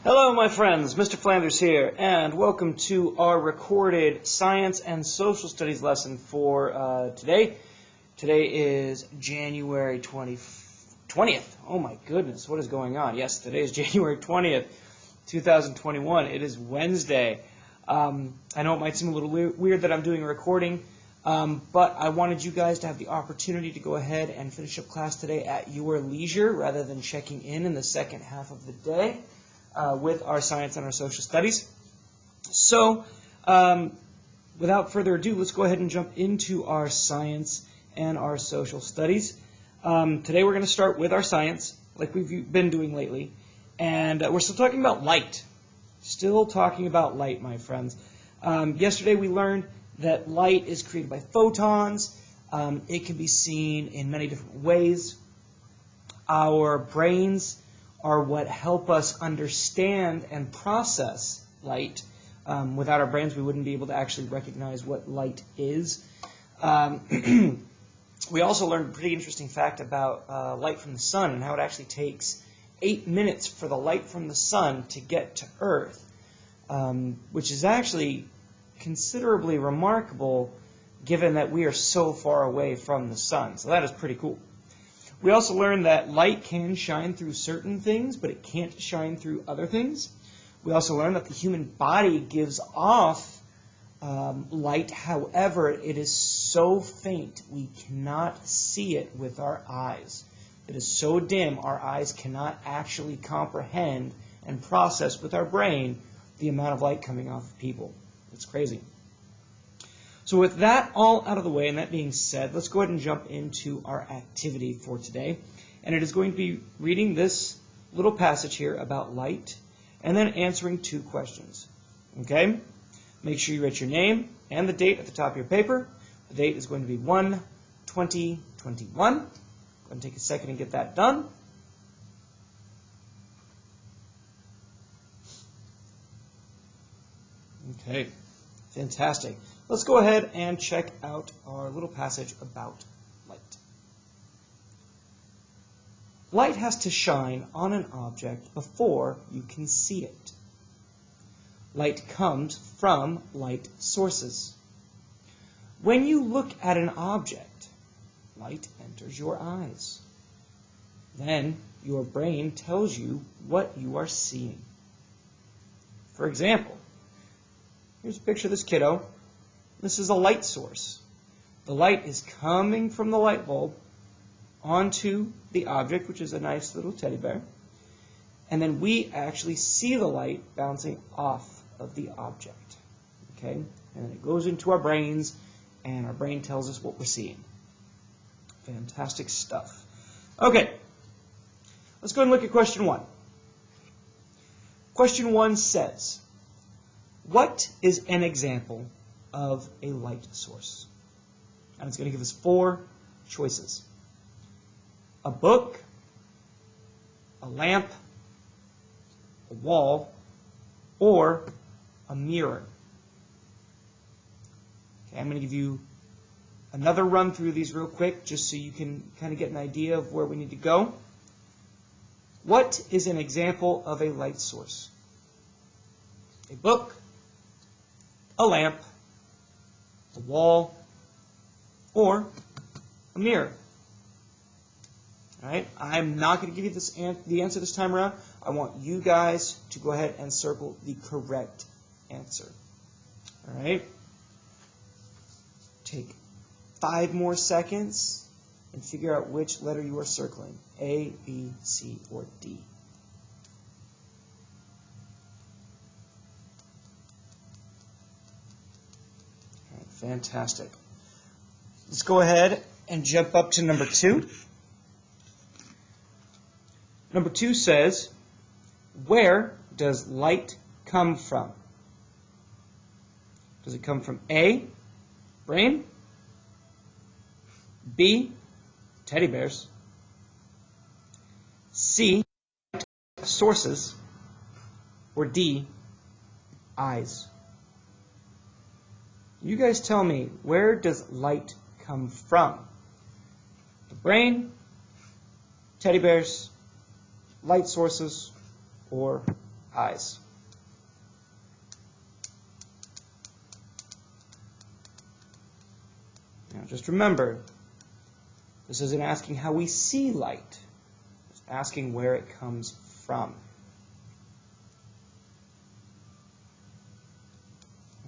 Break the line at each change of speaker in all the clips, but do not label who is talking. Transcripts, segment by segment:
Hello, my friends. Mr. Flanders here, and welcome to our recorded science and social studies lesson for today. Today is January 20th. Oh my goodness, what is going on? Yes, today is January 20th, 2021. It is Wednesday. I know it might seem a little weird that I'm doing a recording, but I wanted you guys to have the opportunity to go ahead and finish up class today at your leisure rather than checking in the second half of the day. With our science and our social studies. So, without further ado, let's go ahead and jump into our science and our social studies. Today we're going to start with our science, like we've been doing lately, and we're still talking about light. Still talking about light, my friends. Yesterday we learned that light is created by photons. It can be seen in many different ways. Our brains are what help us understand and process light. Without our brains, we wouldn't be able to actually recognize what light is. We also learned a pretty interesting fact about light from the sun and how it actually takes 8 minutes for the light from the sun to get to Earth, which is actually considerably remarkable given that we are so far away from the sun. So that is pretty cool. We also learned that light can shine through certain things, but it can't shine through other things. We also learned that the human body gives off light. However, it is so faint we cannot see it with our eyes. It is so dim our eyes cannot actually comprehend and process with our brain the amount of light coming off of people. It's crazy. So with that all out of the way, and that being said, let's go ahead and jump into our activity for today. And it is going to be reading this little passage here about light, and then answering 2 questions. Okay? Make sure you write your name and the date at the top of your paper. The date is going to be 1/20/21. Go ahead and take a second and get that done. Okay, fantastic. Let's go ahead and check out our little passage about light. Light has to shine on an object before you can see it. Light comes from light sources. When you look at an object, light enters your eyes. Then your brain tells you what you are seeing. For example, here's a picture of this kiddo. This is a light source. The light is coming from the light bulb onto the object, which is a nice little teddy bear. And then we actually see the light bouncing off of the object. Okay? And then it goes into our brains, and our brain tells us what we're seeing. Fantastic stuff. Okay. Let's go and look at question 1. Question 1 says, what is an example of a light source? And it's going to give us 4 choices. A book, a lamp, a wall, or a mirror. Okay, I'm going to give you another run through these real quick just so you can kind of get an idea of where we need to go. What is an example of a light source? A book, a lamp, a wall, or a mirror. All right, I'm not going to give you the answer this time around. I want you guys to go ahead and circle the correct answer. All right, take 5 more seconds and figure out which letter you are circling, A, B, C, or D. Fantastic. Let's go ahead and jump up to number 2. Number 2 says, where does light come from? Does it come from A, brain, B, teddy bears, C, sources, or D, eyes? You guys tell me, where does light come from? The brain, teddy bears, light sources, or eyes. Now just remember, this isn't asking how we see light. It's asking where it comes from.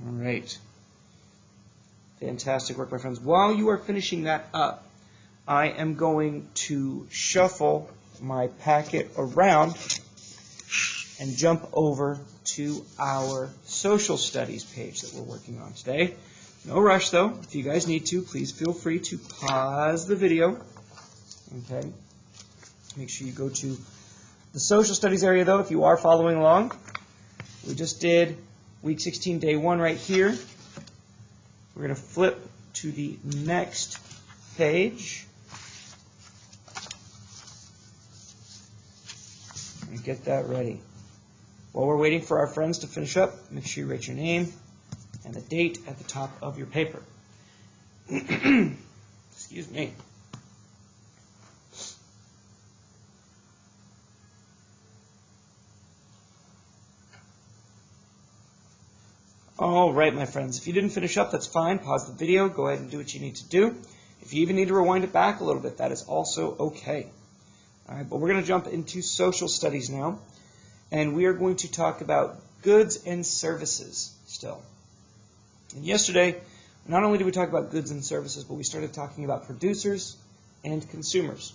All right. Fantastic work, my friends. While you are finishing that up, I am going to shuffle my packet around and jump over to our social studies page that we're working on today. No rush, though. If you guys need to, please feel free to pause the video. Okay. Make sure you go to the social studies area, though, if you are following along. We just did week 16, day 1 right here. We're going to flip to the next page and get that ready. While we're waiting for our friends to finish up, make sure you write your name and the date at the top of your paper. Excuse me. All right, my friends. If you didn't finish up, that's fine. Pause the video. Go ahead and do what you need to do. If you even need to rewind it back a little bit, that is also okay. All right, but we're going to jump into social studies now, and we are going to talk about goods and services still. And yesterday, not only did we talk about goods and services, but we started talking about producers and consumers.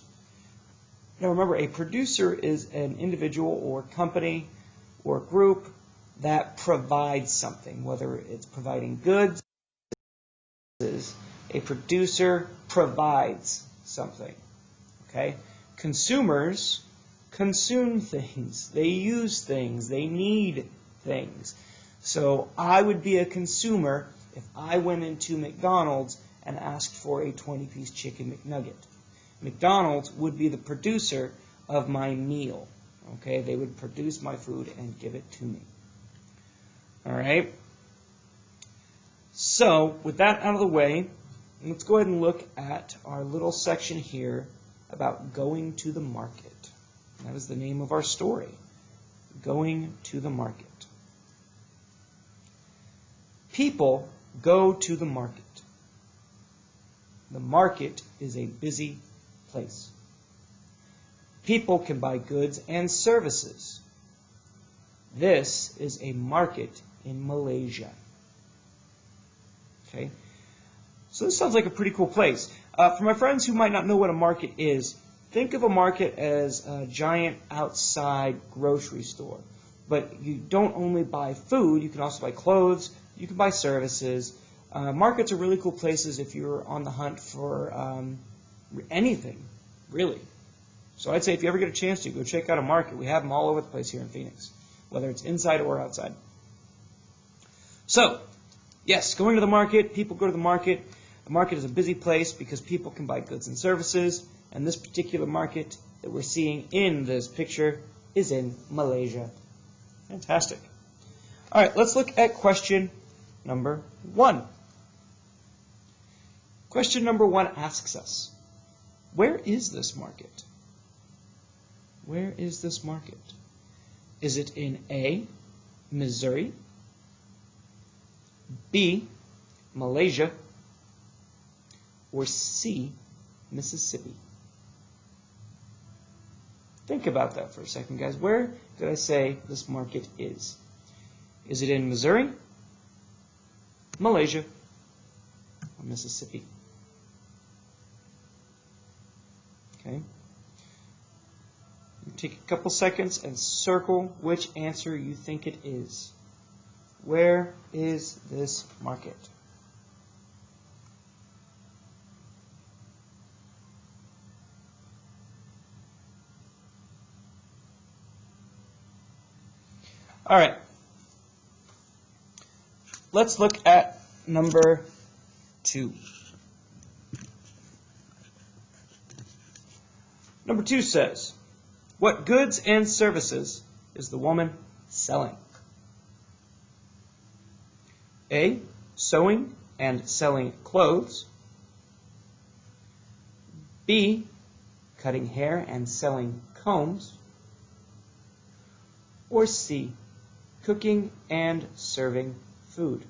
Now remember, a producer is an individual or company or group that provides something, whether it's providing goods. A producer provides something. Okay? Consumers consume things. They use things. They need things. So I would be a consumer if I went into McDonald's and asked for a 20-piece chicken McNugget. McDonald's would be the producer of my meal. Okay? They would produce my food and give it to me. All right? So, with that out of the way, let's go ahead and look at our little section here about going to the market. That is the name of our story, going to the market. People go to the market. The market is a busy place. People can buy goods and services. This is a market in Malaysia. Okay, so this sounds like a pretty cool place. For my friends who might not know what a market is, think of a market as a giant outside grocery store. But you don't only buy food, you can also buy clothes, you can buy services. Markets are really cool places if you're on the hunt for anything, really. So I'd say if you ever get a chance to, go check out a market. We have them all over the place here in Phoenix, whether it's inside or outside. So, yes, going to the market, people go to the market. The market is a busy place because people can buy goods and services, and this particular market that we're seeing in this picture is in Malaysia. Fantastic. All right, let's look at question number 1. Question number 1 asks us, where is this market? Where is this market? Is it in A, Missouri, B, Malaysia, or C, Mississippi? Think about that for a second, guys. Where did I say this market is? Is it in Missouri, Malaysia, or Mississippi? Okay. Take a couple seconds and circle which answer you think it is. Where is this market? All right. Let's look at number 2. Number 2 says, what goods and services is the woman selling? A, sewing and selling clothes. B, cutting hair and selling combs. Or C, cooking and serving food.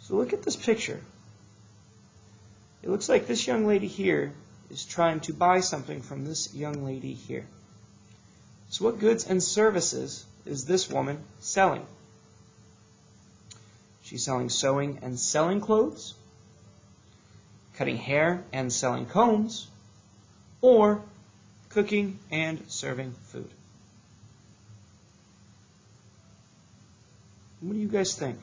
So look at this picture. It looks like this young lady here is trying to buy something from this young lady here. So what goods and services is this woman selling? She's selling sewing and selling clothes, cutting hair and selling combs, or cooking and serving food. What do you guys think?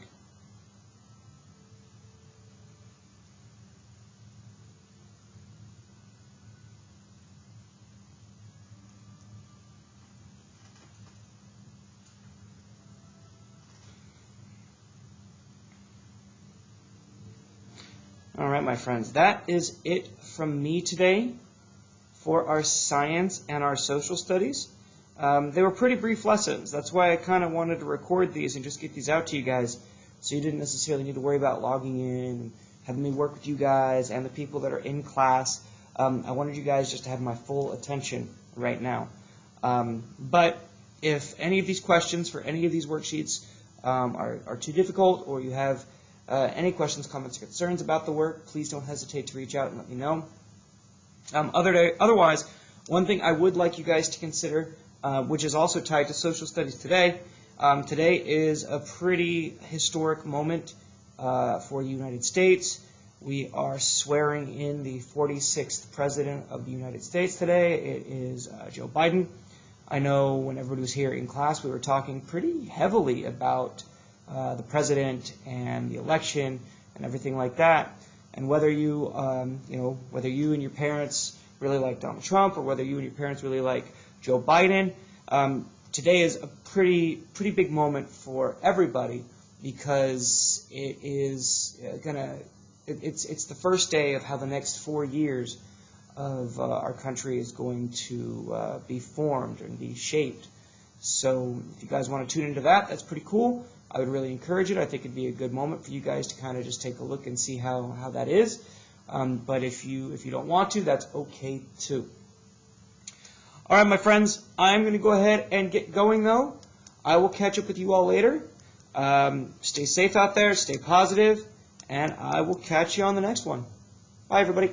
All right, my friends, that is it from me today for our science and our social studies. They were pretty brief lessons. That's why I kind of wanted to record these and just get these out to you guys so you didn't necessarily need to worry about logging in and having me work with you guys and the people that are in class. I wanted you guys just to have my full attention right now. But if any of these questions for any of these worksheets are too difficult, or you have any questions, comments, or concerns about the work, please don't hesitate to reach out and let me know. Otherwise, one thing I would like you guys to consider, which is also tied to social studies today, today is a pretty historic moment for the United States. We are swearing in the 46th President of the United States today. It is Joe Biden. I know when everybody was here in class, we were talking pretty heavily about the president and the election and everything like that, and whether you, whether you and your parents really like Donald Trump or whether you and your parents really like Joe Biden. Today is a pretty big moment for everybody because it is it's the first day of how the next 4 years of our country is going to be formed and be shaped. So if you guys want to tune into that, that's pretty cool. I would really encourage it. I think it'd be a good moment for you guys to kind of just take a look and see how that is. But if you don't want to, that's okay too. All right, my friends, I'm going to go ahead and get going, though. I will catch up with you all later. Stay safe out there, stay positive, and I will catch you on the next one. Bye, everybody.